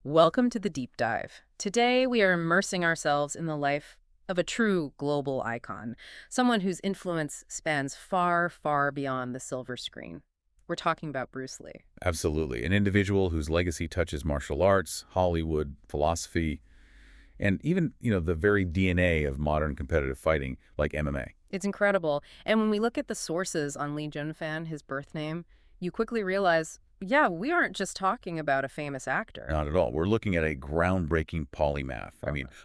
Welcome to the Deep Dive. Today, we are immersing ourselves in the life of a true global icon, someone whose influence spans far, far beyond the silver screen. We're talking about Bruce Lee. Absolutely. An individual whose legacy touches martial arts, Hollywood, philosophy, and even, the very DNA of modern competitive fighting, like MMA. It's incredible. And when we look at the sources on Lee Junfan, his birth name, you quickly realize, yeah, we aren't just talking about a famous actor. Not at all. We're looking at a groundbreaking polymath.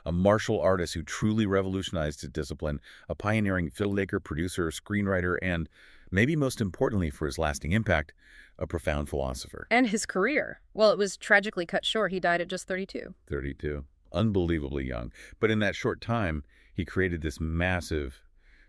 A martial artist who truly revolutionized his discipline, a pioneering filmmaker, producer, screenwriter, and maybe most importantly for his lasting impact, a profound philosopher. And his career. Well, it was tragically cut short. He died at just 32. 32. Unbelievably young. But in that short time, he created this massive,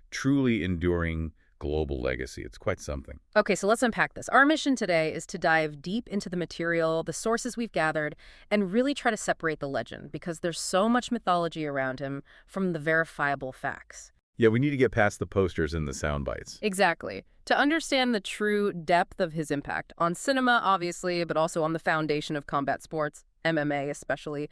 truly enduring global legacy. It's quite something. Okay, so let's unpack this. Our mission today is to dive deep into the material, the sources we've gathered, and really try to separate the legend because there's so much mythology around him from the verifiable facts. Yeah, we need to get past the posters and the sound bites. Exactly. To understand the true depth of his impact on cinema, obviously, but also on the foundation of combat sports, MMA especially,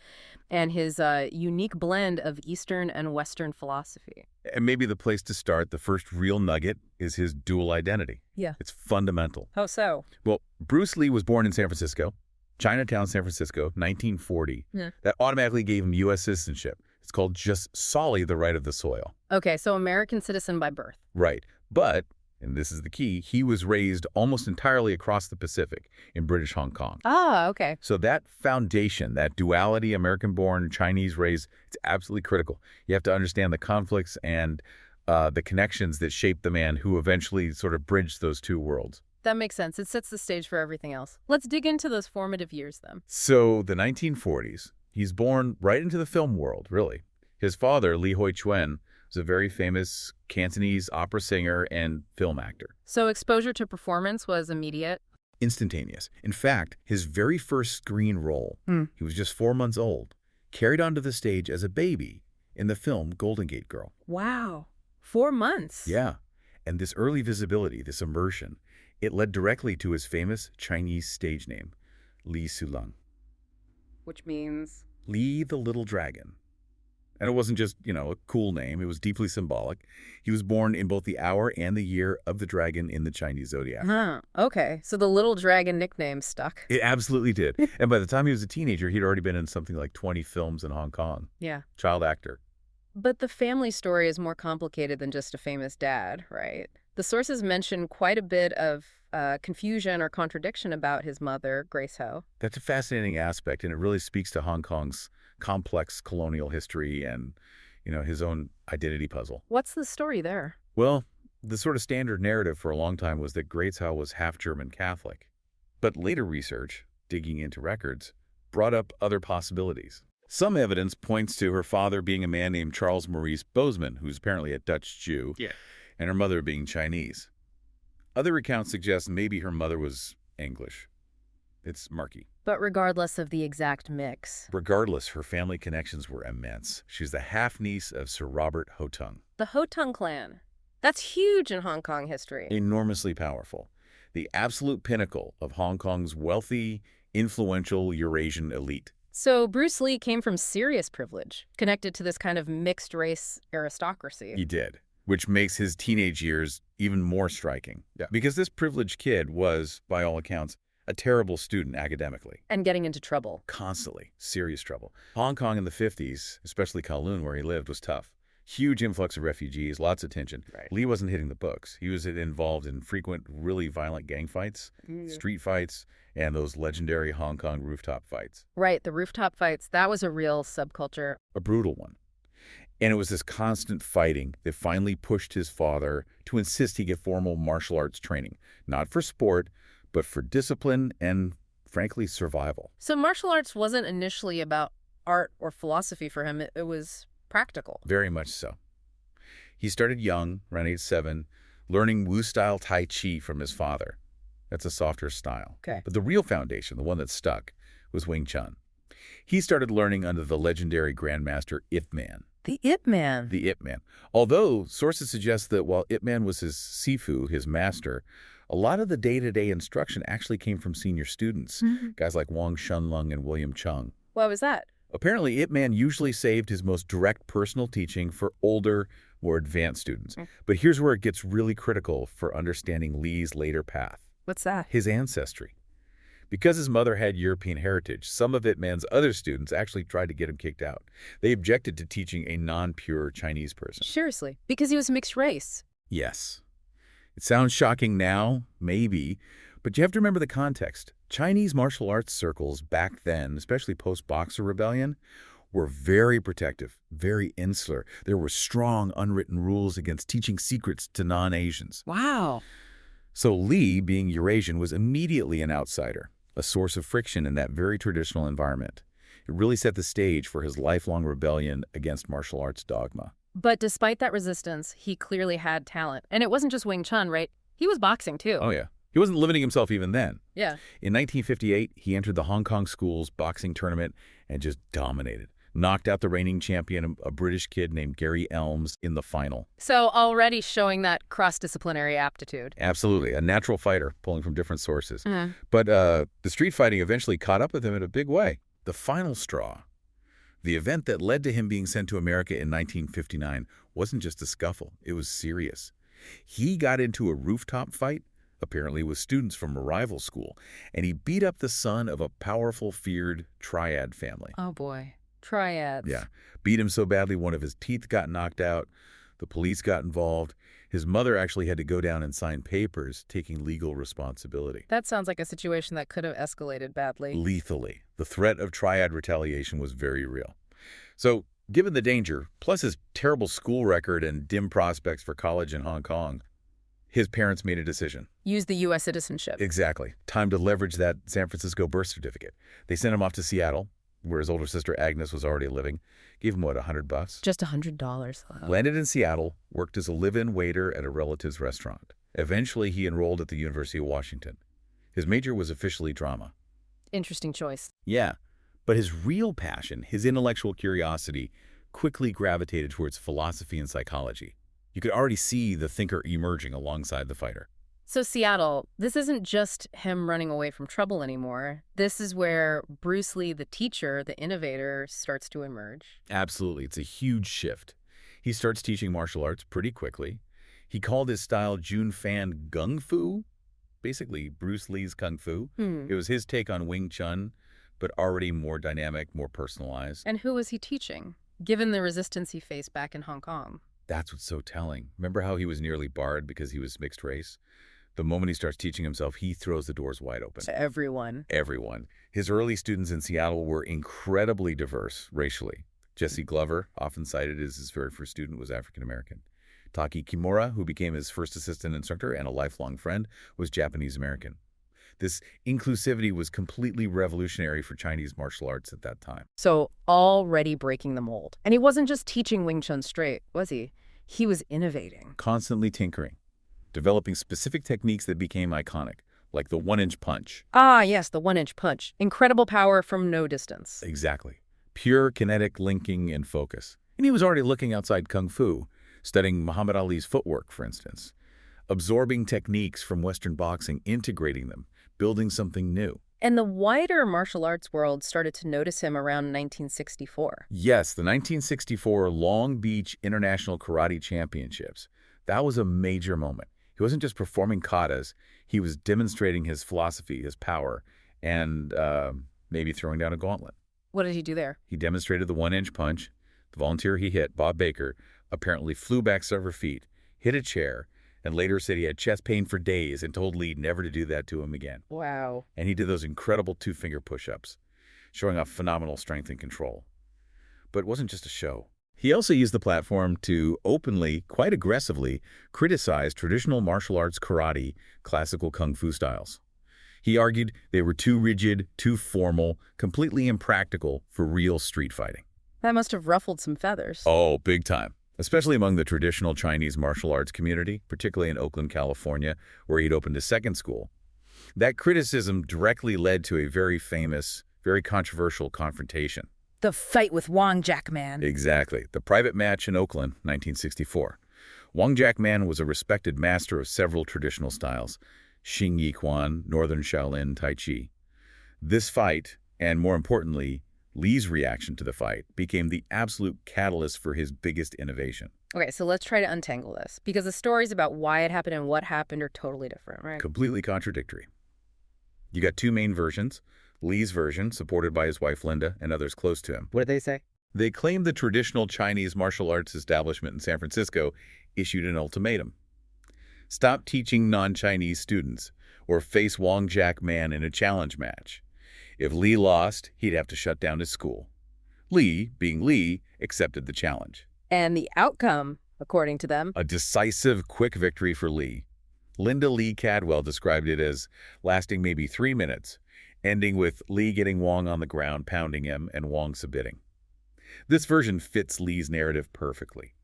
and his unique blend of Eastern and Western philosophy. And maybe the place to start, the first real nugget, is his dual identity. Yeah. It's fundamental. How so? Well, Bruce Lee was born in San Francisco, Chinatown, San Francisco, 1940. Yeah. That automatically gave him U.S. citizenship. It's called just solely the right of the soil. Okay, so American citizen by birth. Right. But, and this is the key, he was raised almost entirely across the Pacific in British Hong Kong. Ah, okay. So that foundation, that duality, American-born, Chinese-raised, it's absolutely critical. You have to understand the conflicts and the connections that shaped the man who eventually sort of bridged those two worlds. That makes sense. It sets the stage for everything else. Let's dig into those formative years then. So the 1940s, he's born right into the film world, really. His father, Li Hoi Chuen, was a very famous Cantonese opera singer and film actor. So exposure to performance was immediate? Instantaneous. In fact, his very first screen role, he was just 4 months old, carried onto the stage as a baby in the film Golden Gate Girl. Wow. 4 months? Yeah. And this early visibility, this immersion, it led directly to his famous Chinese stage name, Li Sulong. Which means? Li the Little Dragon. And it wasn't just, a cool name. It was deeply symbolic. He was born in both the hour and the year of the dragon in the Chinese zodiac. Huh. Okay. So the Little Dragon nickname stuck. It absolutely did. And by the time he was a teenager, he'd already been in something like 20 films in Hong Kong. Yeah. Child actor. But the family story is more complicated than just a famous dad, right? The sources mention quite a bit of confusion or contradiction about his mother, Grace Ho. That's a fascinating aspect, and it really speaks to Hong Kong's complex colonial history and, his own identity puzzle. What's the story there? Well, the sort of standard narrative for a long time was that Grace Ho was half German Catholic. But later research, digging into records, brought up other possibilities. Some evidence points to her father being a man named Charles Maurice Bozeman, who's apparently a Dutch Jew, and her mother being Chinese. Other accounts suggest maybe her mother was English. It's murky. But regardless of the exact mix. Regardless, her family connections were immense. She's the half-niece of Sir Robert Hotung. The Hotung clan. That's huge in Hong Kong history. Enormously powerful. The absolute pinnacle of Hong Kong's wealthy, influential Eurasian elite. So Bruce Lee came from serious privilege, connected to this kind of mixed-race aristocracy. He did, which makes his teenage years even more striking. Yeah. Because this privileged kid was, by all accounts, a terrible student academically. And getting into trouble. Constantly. Serious trouble. Hong Kong in the 50s, especially Kowloon where he lived, was tough. Huge influx of refugees, lots of tension. Right. Lee wasn't hitting the books. He was involved in frequent, really violent gang fights, street fights, and those legendary Hong Kong rooftop fights. Right, the rooftop fights, that was a real subculture. A brutal one. And it was this constant fighting that finally pushed his father to insist he get formal martial arts training. Not for sport, but for discipline and, frankly, survival. So martial arts wasn't initially about art or philosophy for him. It was practical. Very much so. He started young, around age 7, learning Wu-style Tai Chi from his father. That's a softer style. Okay. But the real foundation, the one that stuck, was Wing Chun. He started learning under the legendary Grandmaster Ip Man. The Ip Man. The Ip Man. Although sources suggest that while Ip Man was his sifu, his master, a lot of the day-to-day instruction actually came from senior students, guys like Wang Shunlung and William Chung. Why was that? Apparently, Ip Man usually saved his most direct personal teaching for older, more advanced students. Mm. But here's where it gets really critical for understanding Li's later path. What's that? His ancestry. Because his mother had European heritage, some of Ip Man's other students actually tried to get him kicked out. They objected to teaching a non-pure Chinese person. Seriously, because he was mixed race. Yes. It sounds shocking now, maybe, but you have to remember the context. Chinese martial arts circles back then, especially post-Boxer Rebellion, were very protective, very insular. There were strong, unwritten rules against teaching secrets to non-Asians. Wow. So Li, being Eurasian, was immediately an outsider, a source of friction in that very traditional environment. It really set the stage for his lifelong rebellion against martial arts dogma. But despite that resistance, he clearly had talent. And it wasn't just Wing Chun, right? He was boxing, too. Oh, yeah. He wasn't limiting himself even then. Yeah. In 1958, he entered the Hong Kong Schools boxing tournament and just dominated. Knocked out the reigning champion, a British kid named Gary Elms, in the final. So already showing that cross-disciplinary aptitude. Absolutely. A natural fighter, pulling from different sources. Mm. But the street fighting eventually caught up with him in a big way. The final straw, the event that led to him being sent to America in 1959, wasn't just a scuffle. It was serious. He got into a rooftop fight, apparently with students from a rival school, and he beat up the son of a powerful, feared triad family. Oh, boy. Triads. Yeah. Beat him so badly one of his teeth got knocked out. The police got involved. His mother actually had to go down and sign papers taking legal responsibility. That sounds like a situation that could have escalated badly. Lethally. The threat of triad retaliation was very real. So, given the danger, plus his terrible school record and dim prospects for college in Hong Kong, his parents made a decision. Use the U.S. citizenship. Exactly. Time to leverage that San Francisco birth certificate. They sent him off to Seattle, where his older sister Agnes was already living. Gave him, what, $100? Just $100. Wow. Landed in Seattle, worked as a live-in waiter at a relative's restaurant. Eventually, he enrolled at the University of Washington. His major was officially drama. Interesting choice. Yeah, but his real passion, his intellectual curiosity, quickly gravitated towards philosophy and psychology. You could already see the thinker emerging alongside the fighter. So Seattle, this isn't just him running away from trouble anymore. This is where Bruce Lee, the teacher, the innovator, starts to emerge. Absolutely. It's a huge shift. He starts teaching martial arts pretty quickly. He called his style Jun Fan Gung Fu, basically Bruce Lee's Kung Fu. It was his take on Wing Chun, but already more dynamic, more personalized. And who was he teaching, given the resistance he faced back in Hong Kong? That's what's so telling. Remember how he was nearly barred because he was mixed race? The moment he starts teaching himself, he throws the doors wide open. To everyone. Everyone. His early students in Seattle were incredibly diverse racially. Jesse Glover, often cited as his very first student, was African-American. Taki Kimura, who became his first assistant instructor and a lifelong friend, was Japanese-American. This inclusivity was completely revolutionary for Chinese martial arts at that time. So already breaking the mold. And he wasn't just teaching Wing Chun straight, was he? He was innovating. Constantly tinkering, developing specific techniques that became iconic, like the one-inch punch. Ah, yes, the one-inch punch. Incredible power from no distance. Exactly. Pure kinetic linking and focus. And he was already looking outside Kung Fu, studying Muhammad Ali's footwork, for instance. Absorbing techniques from Western boxing, integrating them, building something new. And the wider martial arts world started to notice him around 1964. Yes, the 1964 Long Beach International Karate Championships. That was a major moment. He wasn't just performing katas, he was demonstrating his philosophy, his power, and maybe throwing down a gauntlet. What did he do there? He demonstrated the one-inch punch. The volunteer he hit, Bob Baker, apparently flew back several feet, hit a chair, and later said he had chest pain for days and told Lee never to do that to him again. Wow. And he did those incredible two-finger push-ups, showing off phenomenal strength and control. But it wasn't just a show. He also used the platform to openly, quite aggressively, criticize traditional martial arts karate, classical kung fu styles. He argued they were too rigid, too formal, completely impractical for real street fighting. That must have ruffled some feathers. Oh, big time. Especially among the traditional Chinese martial arts community, particularly in Oakland, California, where he'd opened a second school. That criticism directly led to a very famous, very controversial confrontation. The fight with Wang Jackman. Exactly. The private match in Oakland, 1964. Wang Jackman was a respected master of several traditional styles, Xing Yi Quan, Northern Shaolin, Tai Chi. This fight, and more importantly, Lee's reaction to the fight became the absolute catalyst for his biggest innovation. Okay, so let's try to untangle this, because the stories about why it happened and what happened are totally different, right? Completely contradictory. You got two main versions. Lee's version, supported by his wife Linda and others close to him. What did they say? They claimed the traditional Chinese martial arts establishment in San Francisco issued an ultimatum. Stop teaching non-Chinese students, or face Wong Jack Man in a challenge match. If Lee lost, he'd have to shut down his school. Lee, being Lee, accepted the challenge. And the outcome, according to them, A decisive, quick victory for Lee. Linda Lee Cadwell described it as lasting maybe 3 minutes, ending with Lee getting Wong on the ground, pounding him, and Wong submitting. This version fits Lee's narrative perfectly.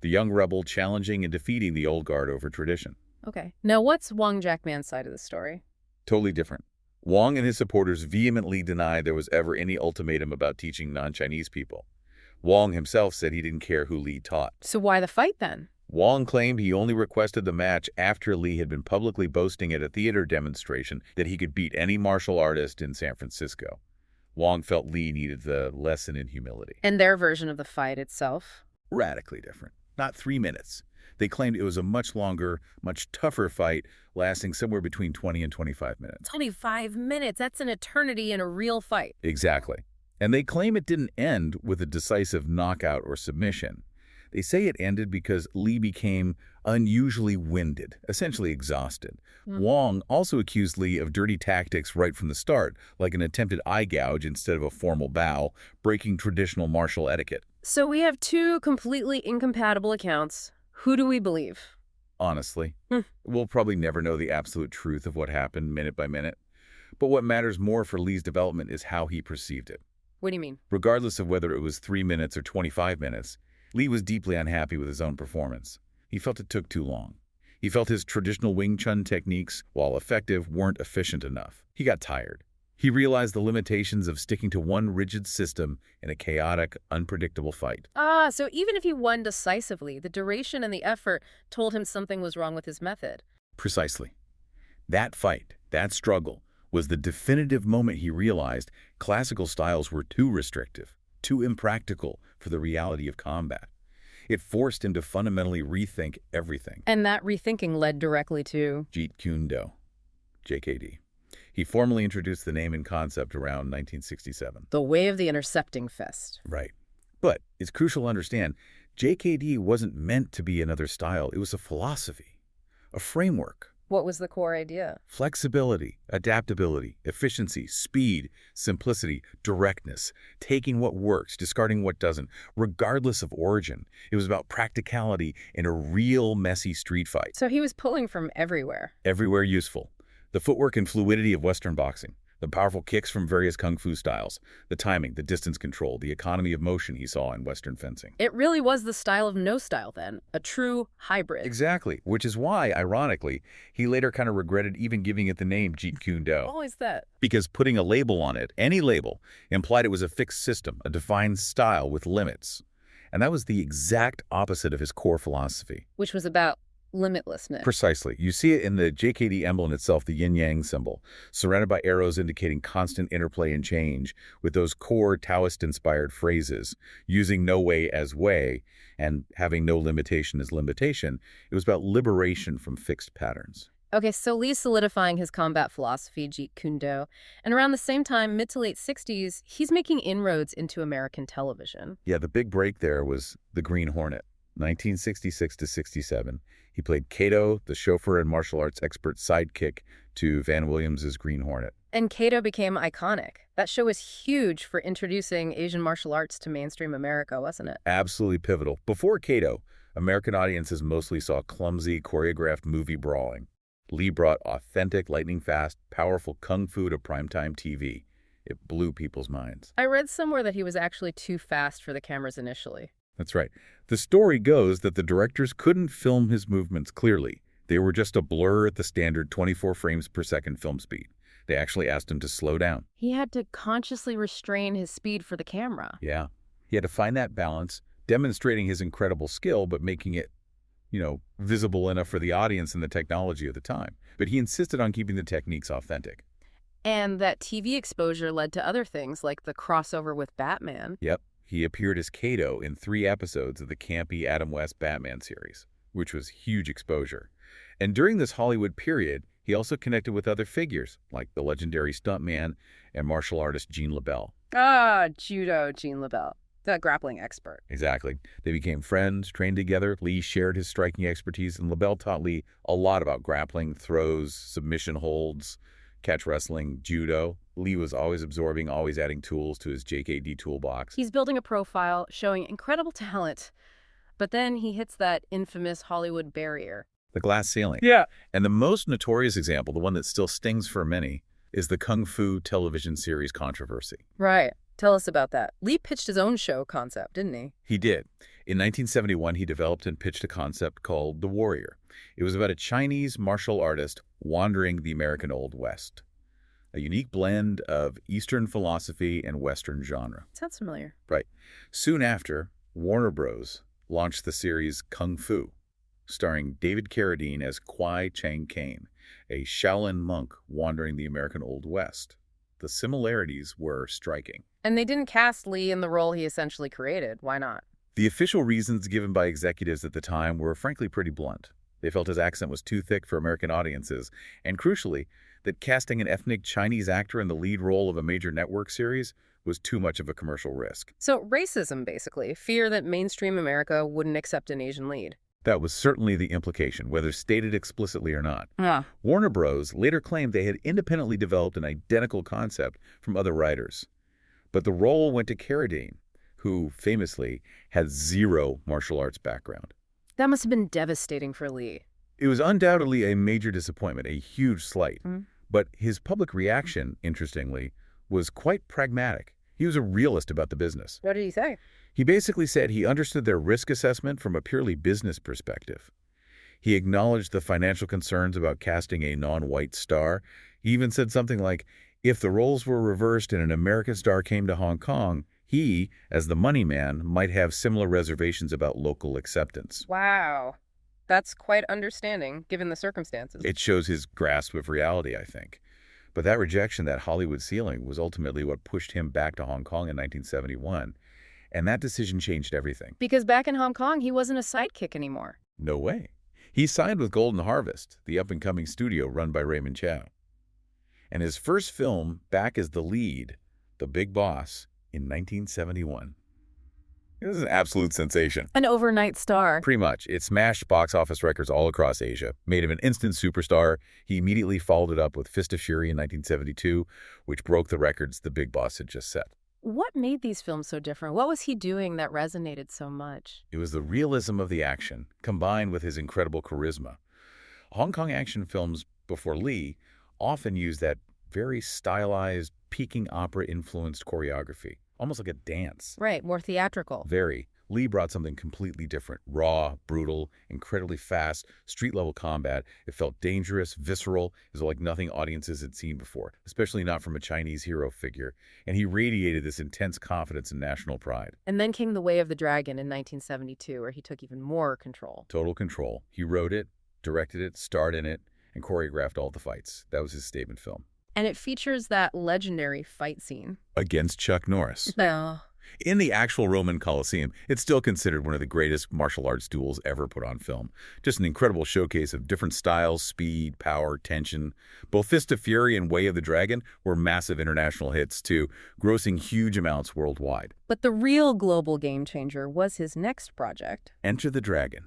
The young rebel challenging and defeating the old guard over tradition. okay. Now, what's Wong Jackman's side of the story? Totally different. Wong and his supporters vehemently denied there was ever any ultimatum about teaching non-Chinese people. Wong himself said he didn't care who Lee taught. So why the fight then? Wong claimed he only requested the match after Lee had been publicly boasting at a theater demonstration that he could beat any martial artist in San Francisco. Wong felt Lee needed the lesson in humility. And their version of the fight itself? Radically different. Not 3 minutes. They claimed it was a much longer, much tougher fight, lasting somewhere between 20 and 25 minutes. 25 minutes. That's an eternity in a real fight. Exactly. And they claim it didn't end with a decisive knockout or submission. They say it ended because Lee became unusually winded, essentially exhausted. Wong also accused Lee of dirty tactics right from the start, like an attempted eye gouge instead of a formal bow, breaking traditional martial etiquette. So we have two completely incompatible accounts. Who do we believe? Honestly, we'll probably never know the absolute truth of what happened minute by minute. But what matters more for Lee's development is how he perceived it. What do you mean? Regardless of whether it was 3 minutes or 25 minutes, Lee was deeply unhappy with his own performance. He felt it took too long. He felt his traditional Wing Chun techniques, while effective, weren't efficient enough. He got tired. He realized the limitations of sticking to one rigid system in a chaotic, unpredictable fight. So even if he won decisively, the duration and the effort told him something was wrong with his method. Precisely. That fight, that struggle, was the definitive moment he realized classical styles were too restrictive, too impractical for the reality of combat. It forced him to fundamentally rethink everything. And that rethinking led directly to Jeet Kune Do, JKD. He formally introduced the name and concept around 1967. the way of the intercepting fist. Right. But it's crucial to understand, JKD wasn't meant to be another style. It was a philosophy, a framework. What was the core idea? Flexibility, adaptability, efficiency, speed, simplicity, directness, taking what works, discarding what doesn't, regardless of origin. It was about practicality in a real messy street fight. So he was pulling from everywhere. Everywhere useful. The footwork and fluidity of Western boxing, the powerful kicks from various kung fu styles, the timing, the distance control, the economy of motion he saw in Western fencing. It really was the style of no style then, a true hybrid. Exactly, which is why, ironically, he later kind of regretted even giving it the name Jeet Kune Do. Always that. Because putting a label on it, any label, implied it was a fixed system, a defined style with limits. And that was the exact opposite of his core philosophy. Which was about limitlessness. Precisely. You see it in the JKD emblem itself, the yin-yang symbol, surrounded by arrows indicating constant interplay and change, with those core Taoist-inspired phrases, using no way as way, and having no limitation as limitation. It was about liberation from fixed patterns. Okay, so Lee's solidifying his combat philosophy, Jeet Kune Do, and around the same time, mid to late 60s, he's making inroads into American television. Yeah, the big break there was The Green Hornet, 1966 to 67. He played Kato, the chauffeur and martial arts expert sidekick to Van Williams's Green Hornet. And Kato became iconic. That show was huge for introducing Asian martial arts to mainstream America, wasn't it? Absolutely pivotal. Before Kato, American audiences mostly saw clumsy, choreographed movie brawling. Lee brought authentic, lightning-fast, powerful kung fu to primetime TV. It blew people's minds. I read somewhere that he was actually too fast for the cameras initially. That's right. The story goes that the directors couldn't film his movements clearly. They were just a blur at the standard 24 frames per second film speed. They actually asked him to slow down. He had to consciously restrain his speed for the camera. Yeah. He had to find that balance, demonstrating his incredible skill, but making it, visible enough for the audience and the technology of the time. But he insisted on keeping the techniques authentic. And that TV exposure led to other things like the crossover with Batman. Yep, he appeared as Kato in 3 episodes of the campy Adam West Batman series, which was huge exposure. And during this Hollywood period, he also connected with other figures, like the legendary stuntman and martial artist Gene LeBell. Ah, judo, Gene LeBell, the grappling expert. Exactly. They became friends, trained together. Lee shared his striking expertise, and LeBell taught Lee a lot about grappling, throws, submission holds, catch wrestling, judo. Lee was always absorbing, always adding tools to his JKD toolbox. He's building a profile, showing incredible talent. But then he hits that infamous Hollywood barrier. The glass ceiling. Yeah. And the most notorious example, the one that still stings for many, is the Kung Fu television series controversy. Right. Tell us about that. Lee pitched his own show concept, didn't he? He did. In 1971, he developed and pitched a concept called The Warrior. It was about a Chinese martial artist wandering the American Old West. A unique blend of Eastern philosophy and Western genre. Sounds familiar. Right. Soon after, Warner Bros. Launched the series Kung Fu, starring David Carradine as Kwai Chang Caine, a Shaolin monk wandering the American Old West. The similarities were striking. And they didn't cast Lee in the role he essentially created. Why not? The official reasons given by executives at the time were frankly pretty blunt. They felt his accent was too thick for American audiences, and crucially, that casting an ethnic Chinese actor in the lead role of a major network series was too much of a commercial risk. So racism, basically. Fear that mainstream America wouldn't accept an Asian lead. That was certainly the implication, whether stated explicitly or not. Yeah. Warner Bros. Later claimed they had independently developed an identical concept from other writers. But the role went to Carradine, who famously had zero martial arts background. That must have been devastating for Lee. It was undoubtedly a major disappointment, a huge slight. But his public reaction, interestingly, was quite pragmatic. He was a realist about the business. What did he say? He basically said he understood their risk assessment from a purely business perspective. He acknowledged the financial concerns about casting a non-white star. He even said something like, if the roles were reversed and an American star came to Hong Kong, he, as the money man, might have similar reservations about local acceptance. Wow. That's quite understanding, given the circumstances. It shows his grasp of reality, I think. But that rejection, that Hollywood ceiling, was ultimately what pushed him back to Hong Kong in 1971. And that decision changed everything. Because back in Hong Kong, he wasn't a sidekick anymore. No way. He signed with Golden Harvest, the up-and-coming studio run by Raymond Chow. And his first film, back as the lead, The Big Boss, in 1971. It was an absolute sensation. An overnight star. Pretty much. It smashed box office records all across Asia, made him an instant superstar. He immediately followed it up with Fist of Fury in 1972, which broke the records the Big Boss had just set. What made these films so different? What was he doing that resonated so much? It was the realism of the action, combined with his incredible charisma. Hong Kong action films before Lee often used that very stylized, Peking opera-influenced choreography, almost like a dance. Right, more theatrical. Very. Lee brought something completely different. Raw, brutal, incredibly fast, street-level combat. It felt dangerous, visceral. It was like nothing audiences had seen before, especially not from a Chinese hero figure. And he radiated this intense confidence and national pride. And then came The Way of the Dragon in 1972, where he took even more control. Total control. He wrote it, directed it, starred in it, and choreographed all the fights. That was his statement film. And it features that legendary fight scene. Against Chuck Norris. No. In the actual Roman Colosseum, it's still considered one of the greatest martial arts duels ever put on film. Just an incredible showcase of different styles, speed, power, tension. Both Fist of Fury and Way of the Dragon were massive international hits, too, grossing huge amounts worldwide. But the real global game changer was his next project. Enter the Dragon,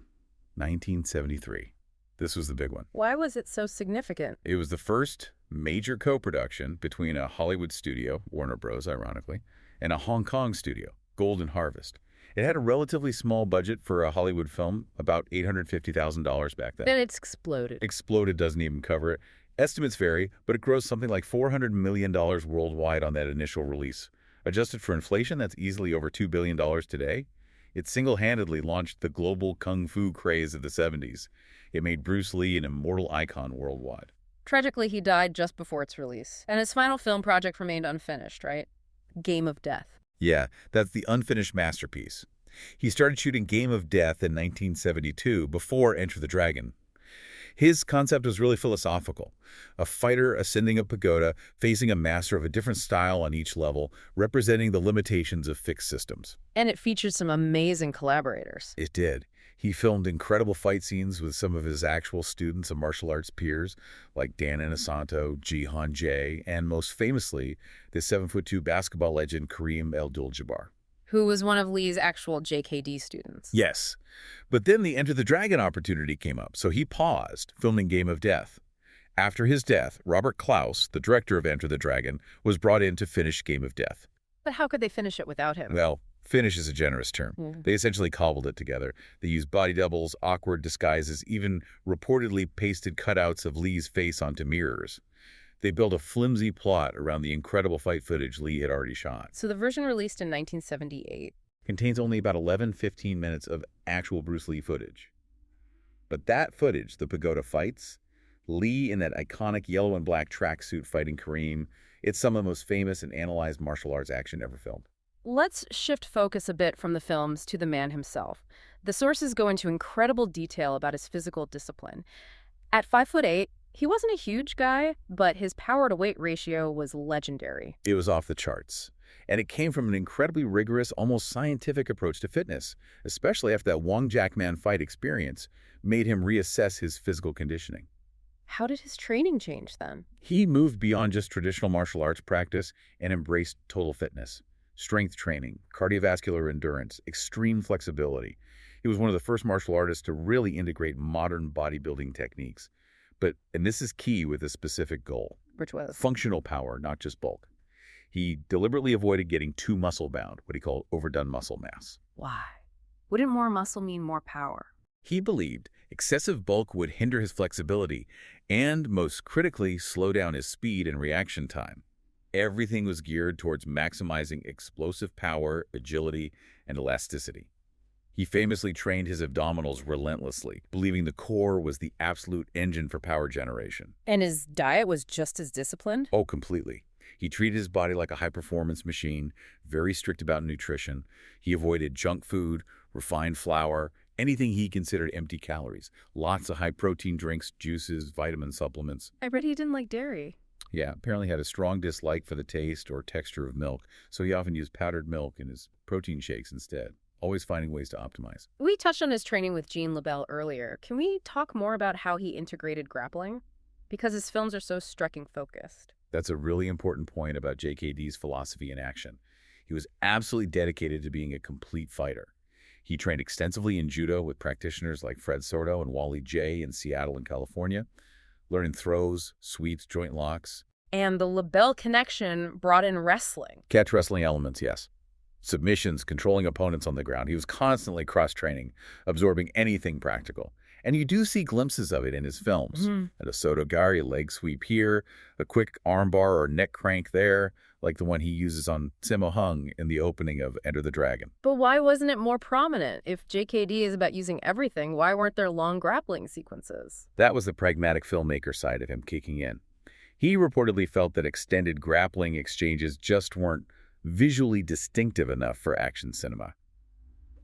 1973. This was the big one. Why was it so significant? It was the first major co-production between a Hollywood studio, Warner Bros., ironically, and a Hong Kong studio, Golden Harvest. It had a relatively small budget for a Hollywood film, about $850,000 back then. Then it's exploded. Exploded doesn't even cover it. Estimates vary, but it grossed something like $400 million worldwide on that initial release. Adjusted for inflation, that's easily over $2 billion today. It single-handedly launched the global kung fu craze of the 70s. It made Bruce Lee an immortal icon worldwide. Tragically, he died just before its release. And his final film project remained unfinished, right? Game of Death. Yeah, that's the unfinished masterpiece. He started shooting Game of Death in 1972 before Enter the Dragon. His concept was really philosophical. A fighter ascending a pagoda, facing a master of a different style on each level, representing the limitations of fixed systems. And it featured some amazing collaborators. It did. He filmed incredible fight scenes with some of his actual students and martial arts peers, like Dan Inosanto, Jihan Jay, and most famously, the 7'2" basketball legend Kareem Abdul-Jabbar. Who was one of Lee's actual JKD students. Yes. But then the Enter the Dragon opportunity came up, so he paused, filming Game of Death. After his death, Robert Klaus, the director of Enter the Dragon, was brought in to finish Game of Death. But how could they finish it without him? Well, finish is a generous term. They essentially cobbled it together. They used body doubles, awkward disguises, even reportedly pasted cutouts of Lee's face onto mirrors. They built a flimsy plot around the incredible fight footage Lee had already shot. So the version released in 1978 Contains only about 15 minutes of actual Bruce Lee footage. But that footage, the pagoda fights, Lee in that iconic yellow and black tracksuit fighting Kareem, it's some of the most famous and analyzed martial arts action ever filmed. Let's shift focus a bit from the films to the man himself. The sources go into incredible detail about his physical discipline. At 5'8", he wasn't a huge guy, but his power-to-weight ratio was legendary. It was off the charts. And it came from an incredibly rigorous, almost scientific approach to fitness, especially after that Wong Jack Man fight experience made him reassess his physical conditioning. How did his training change then? He moved beyond just traditional martial arts practice and embraced total fitness. Strength training, cardiovascular endurance, extreme flexibility. He was one of the first martial artists to really integrate modern bodybuilding techniques. And this is key with a specific goal. Which was? Functional power, not just bulk. He deliberately avoided getting too muscle-bound, what he called overdone muscle mass. Why? Wouldn't more muscle mean more power? He believed excessive bulk would hinder his flexibility and, most critically, slow down his speed and reaction time. Everything was geared towards maximizing explosive power, agility, and elasticity. He famously trained his abdominals relentlessly, believing the core was the absolute engine for power generation. And his diet was just as disciplined? Oh, completely. He treated his body like a high-performance machine, very strict about nutrition. He avoided junk food, refined flour, anything he considered empty calories. Lots of high-protein drinks, juices, vitamin supplements. I read he didn't like dairy. Yeah, apparently had a strong dislike for the taste or texture of milk, so he often used powdered milk in his protein shakes instead, always finding ways to optimize. We touched on his training with Jean LaBelle earlier. Can we talk more about how he integrated grappling? Because his films are so striking-focused. That's a really important point about JKD's philosophy in action. He was absolutely dedicated to being a complete fighter. He trained extensively in judo with practitioners like Fred Soto and Wally J in Seattle and California, learning throws, sweeps, joint locks. And the LaBelle connection brought in wrestling. Catch wrestling elements, yes. Submissions, controlling opponents on the ground. He was constantly cross-training, absorbing anything practical. And you do see glimpses of it in his films. At a Soto-Gari leg sweep here, a quick armbar or neck crank there, like the one he uses on Sammo Hung in the opening of Enter the Dragon. But why wasn't it more prominent? If JKD is about using everything, why weren't there long grappling sequences? That was the pragmatic filmmaker side of him kicking in. He reportedly felt that extended grappling exchanges just weren't visually distinctive enough for action cinema.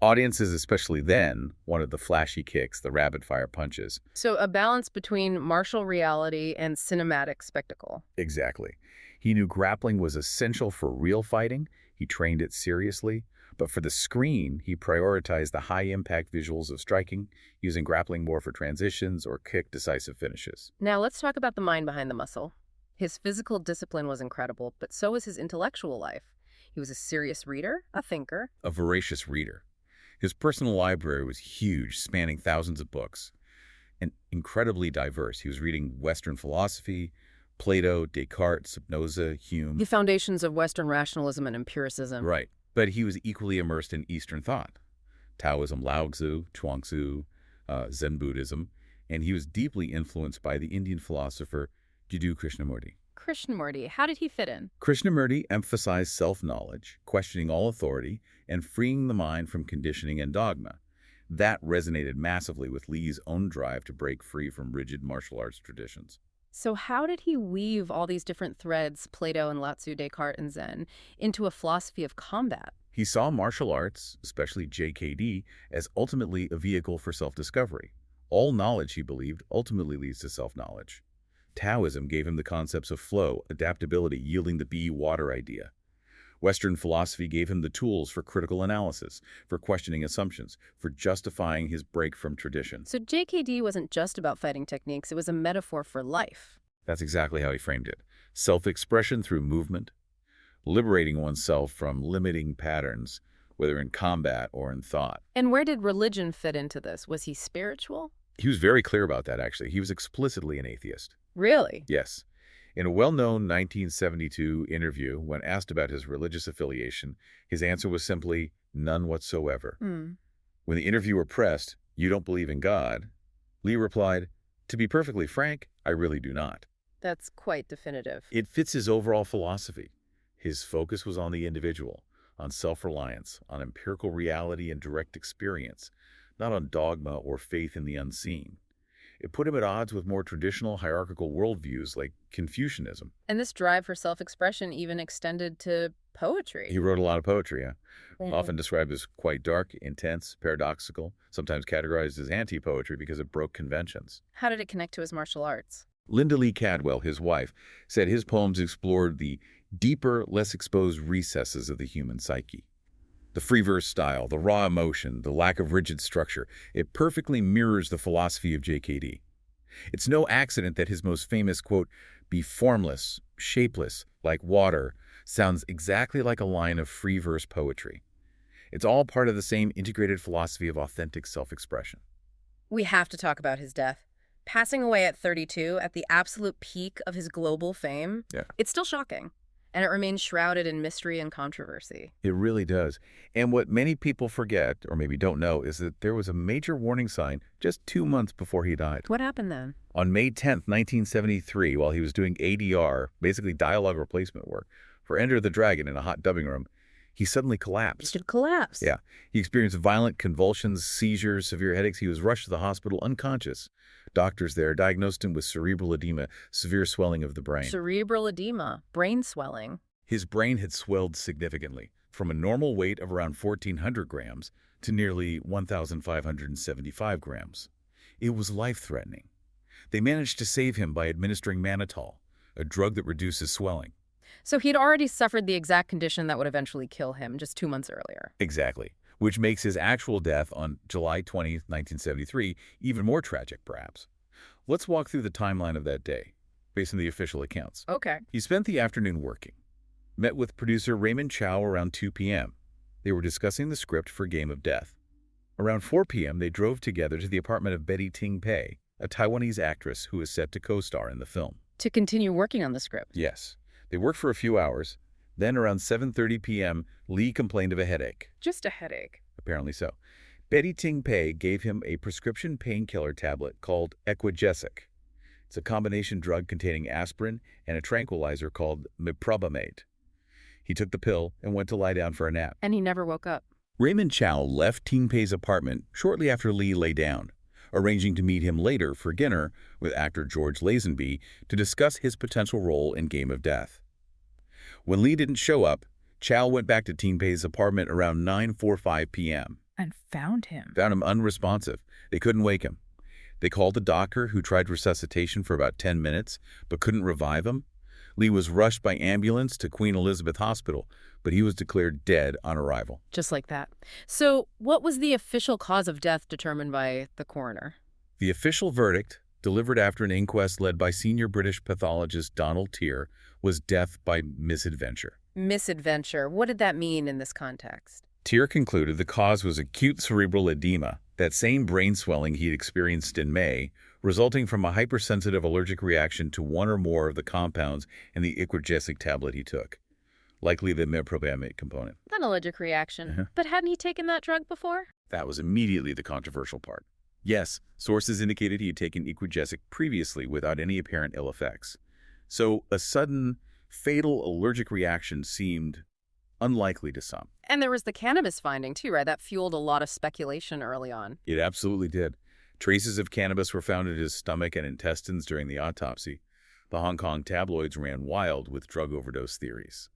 Audiences, especially then, wanted the flashy kicks, the rapid-fire punches. So a balance between martial reality and cinematic spectacle. Exactly. He knew grappling was essential for real fighting. He trained it seriously. But for the screen, he prioritized the high-impact visuals of striking, using grappling more for transitions or quick, decisive finishes. Now let's talk about the mind behind the muscle. His physical discipline was incredible, but so was his intellectual life. He was a serious reader, a thinker. A voracious reader. His personal library was huge, spanning thousands of books, and incredibly diverse. He was reading Western philosophy, Plato, Descartes, Spinoza, Hume. The foundations of Western rationalism and empiricism. Right. But he was equally immersed in Eastern thought. Taoism, Lao Tzu, Chuang Tzu, Zen Buddhism, and he was deeply influenced by the Indian philosopher Jiddu Krishnamurti. Krishnamurti, how did he fit in? Krishnamurti emphasized self-knowledge, questioning all authority, and freeing the mind from conditioning and dogma. That resonated massively with Lee's own drive to break free from rigid martial arts traditions. So how did he weave all these different threads, Plato and Lao Tzu, Descartes and Zen, into a philosophy of combat? He saw martial arts, especially JKD, as ultimately a vehicle for self-discovery. All knowledge, he believed, ultimately leads to self-knowledge. Taoism gave him the concepts of flow, adaptability, yielding the be water idea. Western philosophy gave him the tools for critical analysis, for questioning assumptions, for justifying his break from tradition. So JKD wasn't just about fighting techniques, it was a metaphor for life. That's exactly how he framed it. Self-expression through movement, liberating oneself from limiting patterns, whether in combat or in thought. And where did religion fit into this? Was he spiritual? He was very clear about that, actually. He was explicitly an atheist. Really? Yes. In a well-known 1972 interview, when asked about his religious affiliation, his answer was simply, none whatsoever. Hmm. When the interviewer pressed, "You don't believe in God?" Lee replied, "To be perfectly frank, I really do not." That's quite definitive. It fits his overall philosophy. His focus was on the individual, on self-reliance, on empirical reality and direct experience, not on dogma or faith in the unseen. It put him at odds with more traditional hierarchical worldviews like Confucianism. And this drive for self-expression even extended to poetry. He wrote a lot of poetry, Mhm. often described as quite dark, intense, paradoxical, sometimes categorized as anti-poetry because it broke conventions. How did it connect to his martial arts? Linda Lee Cadwell, his wife, said his poems explored the deeper, less exposed recesses of the human psyche. The free verse style, the raw emotion, the lack of rigid structure, it perfectly mirrors the philosophy of JKD. It's no accident that his most famous quote, "Be formless, shapeless, like water," sounds exactly like a line of free verse poetry. It's all part of the same integrated philosophy of authentic self-expression. We have to talk about his death. Passing away at 32, at the absolute peak of his global fame, Yeah. it's still shocking. And it remains shrouded in mystery and controversy. It really does. And what many people forget, or maybe don't know, is that there was a major warning sign just 2 months before he died. What happened then? On May 10th, 1973, while he was doing ADR, basically dialogue replacement work, for Enter the Dragon in a hot dubbing room, he suddenly collapsed. It collapsed. Yeah. He experienced violent convulsions, seizures, severe headaches. He was rushed to the hospital unconscious. Doctors there diagnosed him with cerebral edema, severe swelling of the brain. Cerebral edema, brain swelling. His brain had swelled significantly, from a normal weight of around 1,400 grams to nearly 1,575 grams. It was life-threatening. They managed to save him by administering mannitol, a drug that reduces swelling. So he'd already suffered the exact condition that would eventually kill him just 2 months earlier. Exactly, which makes his actual death on July 20, 1973, even more tragic, perhaps. Let's walk through the timeline of that day, based on the official accounts. Okay. He spent the afternoon working, met with producer Raymond Chow around 2 p.m. They were discussing the script for Game of Death. Around 4 p.m., they drove together to the apartment of Betty Ting Pei, a Taiwanese actress who is set to co-star in the film. To continue working on the script. Yes. They worked for a few hours. Then around 7:30 p.m., Lee complained of a headache. Just a headache. Apparently so. Betty Ting Pei gave him a prescription painkiller tablet called Equigesic. It's a combination drug containing aspirin and a tranquilizer called meprobamate. He took the pill and went to lie down for a nap. And he never woke up. Raymond Chow left Ting Pei's apartment shortly after Lee lay down, arranging to meet him later for dinner with actor George Lazenby to discuss his potential role in Game of Death. When Lee didn't show up, Chow went back to Ting Pei's apartment around 9:45 p.m. And found him. Found him unresponsive. They couldn't wake him. They called the doctor, who tried resuscitation for about 10 minutes, but couldn't revive him. Lee was rushed by ambulance to Queen Elizabeth Hospital, but he was declared dead on arrival. Just like that. So what was the official cause of death determined by the coroner? The official verdict, delivered after an inquest led by senior British pathologist Donald Tier, was death by misadventure. Misadventure. What did that mean in this context? Tier concluded the cause was acute cerebral edema, that same brain swelling he'd experienced in May, resulting from a hypersensitive allergic reaction to one or more of the compounds in the Equigesic tablet he took, likely the meprobamate component. An allergic reaction. But hadn't he taken that drug before? That was immediately the controversial part. Yes, sources indicated he had taken Equigesic previously without any apparent ill effects. So a sudden, fatal allergic reaction seemed unlikely to some. And there was the cannabis finding too, right? That fueled a lot of speculation early on. It absolutely did. Traces of cannabis were found in his stomach and intestines during the autopsy. The Hong Kong tabloids ran wild with drug overdose theories.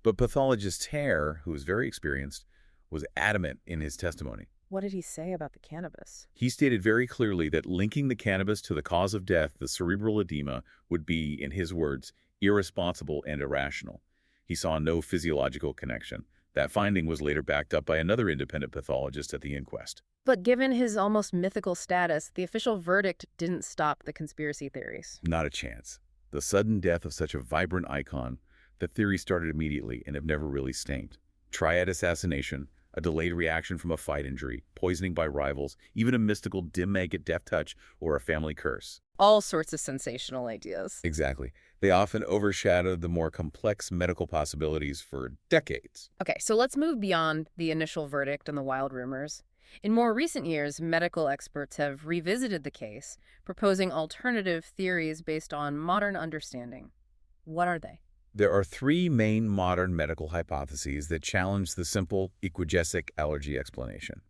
But pathologist Hare, who was very experienced, was adamant in his testimony. What did he say about the cannabis? He stated very clearly that linking the cannabis to the cause of death, the cerebral edema, would be, in his words, irresponsible and irrational. He saw no physiological connection. That finding was later backed up by another independent pathologist at the inquest. But given his almost mythical status, the official verdict didn't stop the conspiracy theories. Not a chance. The sudden death of such a vibrant icon, the theory started immediately and have never really stanked. Triad assassination, a delayed reaction from a fight injury, poisoning by rivals, even a mystical dim maggot death touch, or a family curse. All sorts of sensational ideas. Exactly. They often overshadowed the more complex medical possibilities for decades. Okay, so let's move beyond the initial verdict and the wild rumors. In more recent years, medical experts have revisited the case, proposing alternative theories based on modern understanding. What are they? There are three main modern medical hypotheses that challenge the simple equigesic allergy explanation.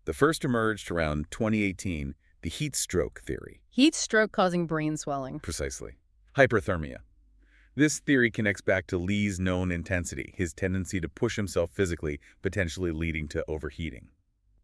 The first emerged around 2018, the heat stroke theory. Heat stroke causing brain swelling. Precisely. Hyperthermia. This theory connects back to Lee's known intensity, his tendency to push himself physically, potentially leading to overheating.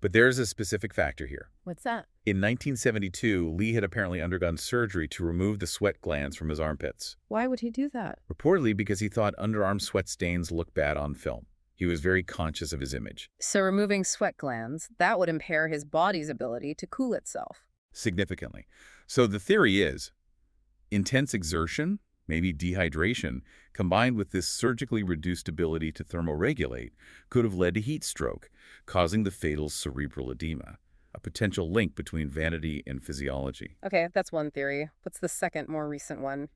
But there's a specific factor here. What's that? In 1972, Lee had apparently undergone surgery to remove the sweat glands from his armpits. Why would he do that? Reportedly because he thought underarm sweat stains looked bad on film. He was very conscious of his image. So removing sweat glands, that would impair his body's ability to cool itself. Significantly. So the theory is, intense exertion, maybe dehydration, combined with this surgically reduced ability to thermoregulate, could have led to heat stroke, causing the fatal cerebral edema, a potential link between vanity and physiology. Okay, that's one theory. What's the second, more recent one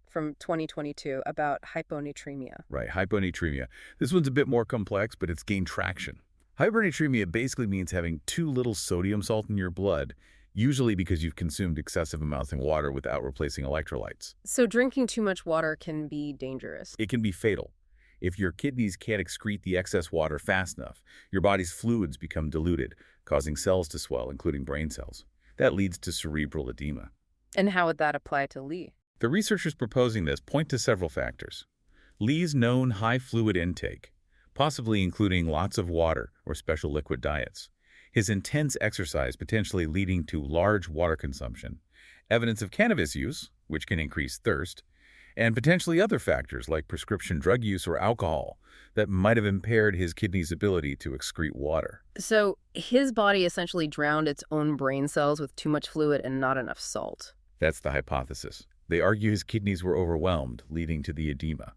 from 2022 about hyponatremia? Right, hyponatremia. This one's a bit more complex, but it's gained traction. Hyponatremia basically means having too little sodium salt in your blood, usually because you've consumed excessive amounts of water without replacing electrolytes. So drinking too much water can be dangerous. It can be fatal. If your kidneys can't excrete the excess water fast enough, your body's fluids become diluted, causing cells to swell, including brain cells. That leads to cerebral edema. And how would that apply to Lee? The researchers proposing this point to several factors. Lee's known high fluid intake, possibly including lots of water or special liquid diets. His intense exercise potentially leading to large water consumption, evidence of cannabis use, which can increase thirst, and potentially other factors like prescription drug use or alcohol that might have impaired his kidney's ability to excrete water. So his body essentially drowned its own brain cells with too much fluid and not enough salt. That's the hypothesis. They argue his kidneys were overwhelmed, leading to the edema.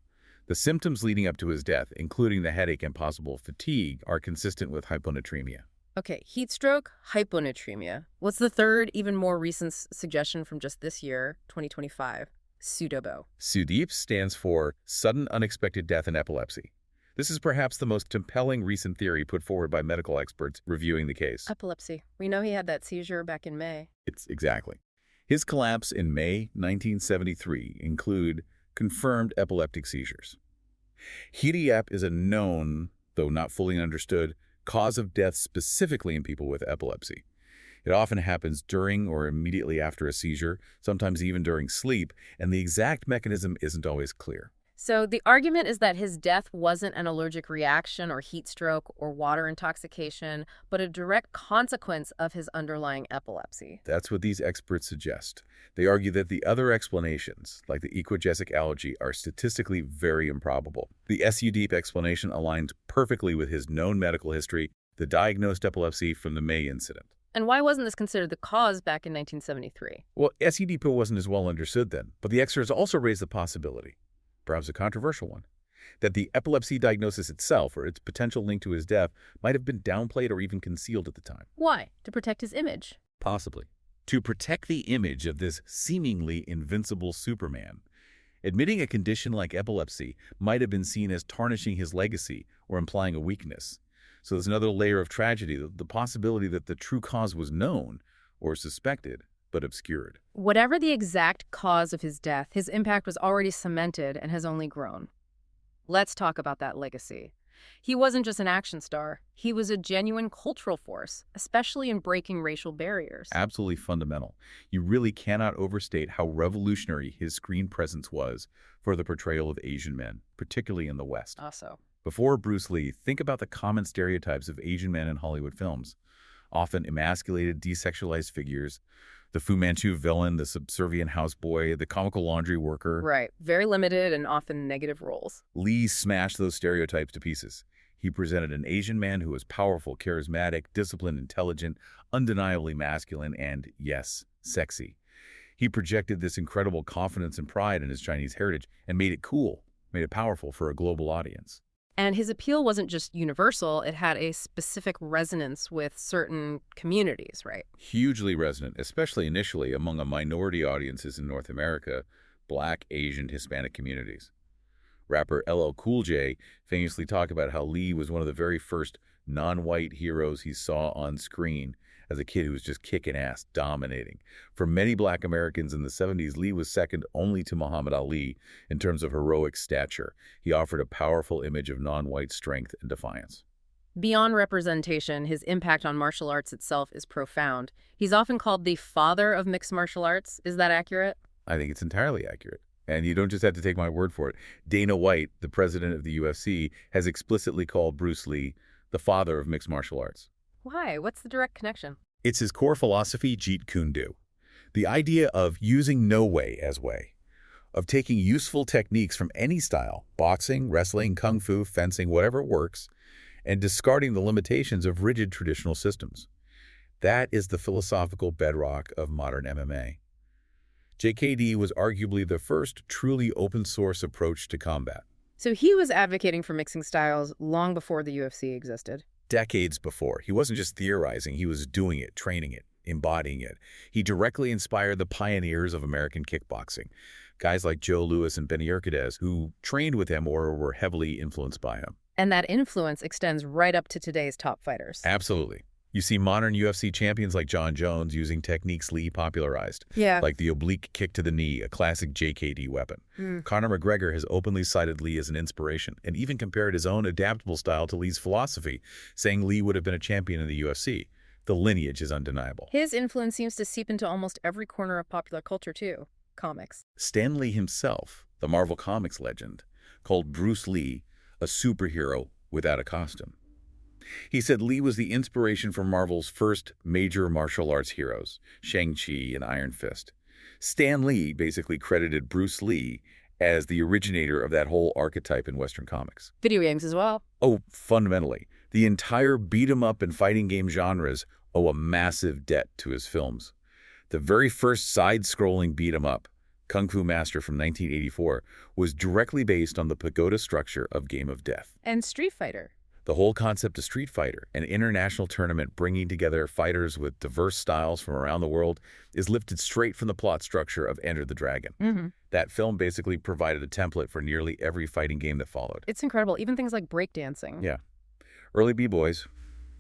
The symptoms leading up to his death, including the headache and possible fatigue, are consistent with hyponatremia. Okay, heat stroke, hyponatremia. What's the third, even more recent suggestion from just this year, 2025? Pseudobo. SUDEP stands for Sudden Unexpected Death in Epilepsy. This is perhaps the most compelling recent theory put forward by medical experts reviewing the case. Epilepsy. We know he had that seizure back in May. It's exactly. His collapse in May 1973 include confirmed epileptic seizures. HEDEAP is a known, though not fully understood, cause of death specifically in people with epilepsy. It often happens during or immediately after a seizure, sometimes even during sleep, and the exact mechanism isn't always clear. So the argument is that his death wasn't an allergic reaction or heat stroke or water intoxication, but a direct consequence of his underlying epilepsy. That's what these experts suggest. They argue that the other explanations, like the equigesic allergy, are statistically very improbable. The SUDEP explanation aligns perfectly with his known medical history, the diagnosed epilepsy from the May incident. And why wasn't this considered the cause back in 1973? Well, SUDEP wasn't as well understood then, but the experts also raised the possibility, perhaps a controversial one, that the epilepsy diagnosis itself or its potential link to his death might have been downplayed or even concealed at the time. Why? To protect his image? Possibly. To protect the image of this seemingly invincible Superman. Admitting a condition like epilepsy might have been seen as tarnishing his legacy or implying a weakness. So there's another layer of tragedy, the possibility that the true cause was known or suspected, but obscured. Whatever the exact cause of his death, his impact was already cemented and has only grown. Let's talk about that legacy. He wasn't just an action star. He was a genuine cultural force, especially in breaking racial barriers. Absolutely fundamental. You really cannot overstate how revolutionary his screen presence was for the portrayal of Asian men, particularly in the West. Also. Before Bruce Lee, think about the common stereotypes of Asian men in Hollywood films. often emasculated, desexualized figures. The Fu Manchu villain, the subservient houseboy, the comical laundry worker. Right. Very limited and often negative roles. Lee smashed those stereotypes to pieces. He presented an Asian man who was powerful, charismatic, disciplined, intelligent, undeniably masculine, and, yes, sexy. He projected this incredible confidence and pride in his Chinese heritage and made it cool, made it powerful for a global audience. And his appeal wasn't just universal, it had a specific resonance with certain communities, right? Hugely resonant, especially initially among a minority audiences in North America, Black, Asian, Hispanic communities. Rapper LL Cool J famously talked about how Lee was one of the very first non-white heroes he saw on screen as a kid who was just kicking ass, dominating. For many Black Americans in the 70s, Lee was second only to Muhammad Ali in terms of heroic stature. He offered a powerful image of non-white strength and defiance. Beyond representation, his impact on martial arts itself is profound. He's often called the father of mixed martial arts. Is that accurate? I think it's entirely accurate. And you don't just have to take my word for it. Dana White, the president of the UFC, has explicitly called Bruce Lee the father of mixed martial arts. Why? What's the direct connection? It's his core philosophy, Jeet Kune Do. The idea of using no way as way, of taking useful techniques from any style, boxing, wrestling, kung fu, fencing, whatever works, and discarding the limitations of rigid traditional systems. That is the philosophical bedrock of modern MMA. JKD was arguably the first truly open-source approach to combat. So he was advocating for mixing styles long before the UFC existed. Decades before. He wasn't just theorizing, he was doing it, training it, embodying it. He directly inspired the pioneers of American kickboxing, guys like Joe Louis and Benny Urquidez, who trained with him or were heavily influenced by him. And that influence extends right up to today's top fighters. Absolutely. You see modern UFC champions like John Jones using techniques Lee popularized, Yeah. like the oblique kick to the knee, a classic JKD weapon. Conor McGregor has openly cited Lee as an inspiration and even compared his own adaptable style to Lee's philosophy, saying Lee would have been a champion in the UFC. The lineage is undeniable. His influence seems to seep into almost every corner of popular culture, too. Comics. Stan Lee himself, the Marvel Comics legend, called Bruce Lee a superhero without a costume. He said Lee was the inspiration for Marvel's first major martial arts heroes, Shang-Chi and Iron Fist. Stan Lee basically credited Bruce Lee as the originator of that whole archetype in Western comics. Video games as well. Oh, fundamentally, the entire beat-em-up and fighting game genres owe a massive debt to his films. The very first side-scrolling beat-em-up, Kung Fu Master from 1984, was directly based on the pagoda structure of Game of Death. And Street Fighter. The whole concept of Street Fighter, an international tournament bringing together fighters with diverse styles from around the world, is lifted straight from the plot structure of Enter the Dragon. That film basically provided a template for nearly every fighting game that followed. It's incredible. Even things like breakdancing. Yeah. Early B-boys,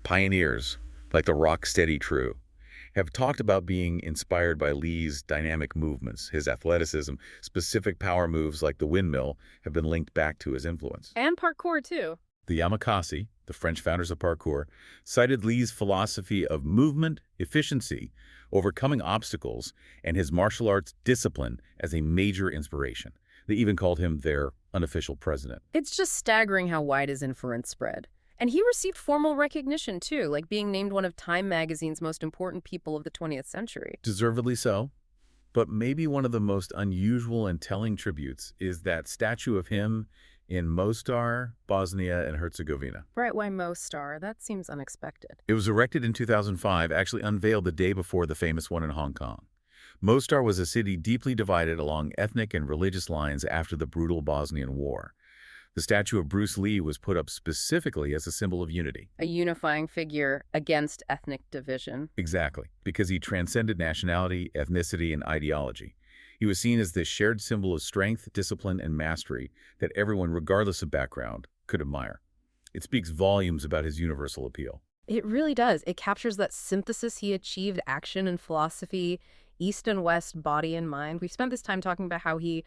pioneers, like the rock-steady crew, have talked about being inspired by Lee's dynamic movements. His athleticism, specific power moves like the windmill, have been linked back to his influence. And parkour, too. The Yamakasi, the French founders of parkour, cited Lee's philosophy of movement, efficiency, overcoming obstacles, and his martial arts discipline as a major inspiration. They even called him their unofficial president. It's just staggering how wide his influence spread. And he received formal recognition, too, like being named one of Time magazine's most important people of the 20th century. Deservedly so. But maybe one of the most unusual and telling tributes is that statue of him in Mostar, Bosnia and Herzegovina. Right, why Mostar? That seems unexpected. It was erected in 2005, actually unveiled the day before the famous one in Hong Kong. Mostar was a city deeply divided along ethnic and religious lines after the brutal Bosnian War. The statue of Bruce Lee was put up specifically as a symbol of unity. A unifying figure against ethnic division. Exactly, because he transcended nationality, ethnicity, and ideology. He was seen as this shared symbol of strength, discipline, and mastery that everyone, regardless of background, could admire. It speaks volumes about his universal appeal. It really does. It captures that synthesis he achieved, action and philosophy, East and West, body and mind. We've spent this time talking about how he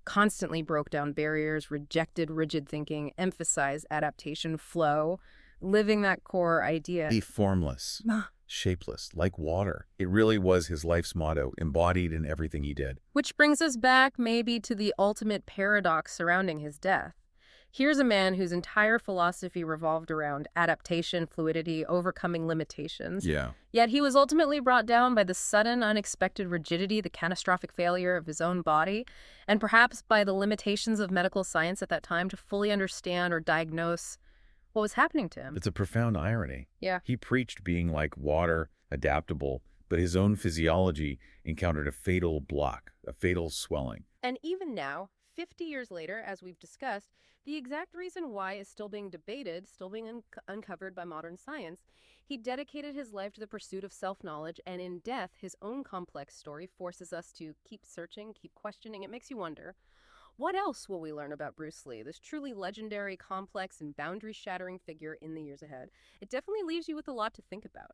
constantly broke down barriers, rejected rigid thinking, emphasized adaptation, flow, living that core idea. Be formless, shapeless, like water. It really was his life's motto, embodied in everything he did. Which brings us back maybe to the ultimate paradox surrounding his death. Here's a man whose entire philosophy revolved around adaptation, fluidity, overcoming limitations. Yeah. Yet he was ultimately brought down by the sudden, unexpected rigidity, the catastrophic failure of his own body, and perhaps by the limitations of medical science at that time to fully understand or diagnose what was happening to him. It's a profound irony. Yeah. He preached being like water, adaptable, but his own physiology encountered a fatal block, a fatal swelling. And even now, 50 years later, as we've discussed, the exact reason why is still being debated, still being uncovered by modern science. He dedicated his life to the pursuit of self-knowledge, and in death, his own complex story forces us to keep searching, keep questioning. It makes you wonder, what else will we learn about Bruce Lee, this truly legendary, complex, and boundary-shattering figure in the years ahead? It definitely leaves you with a lot to think about.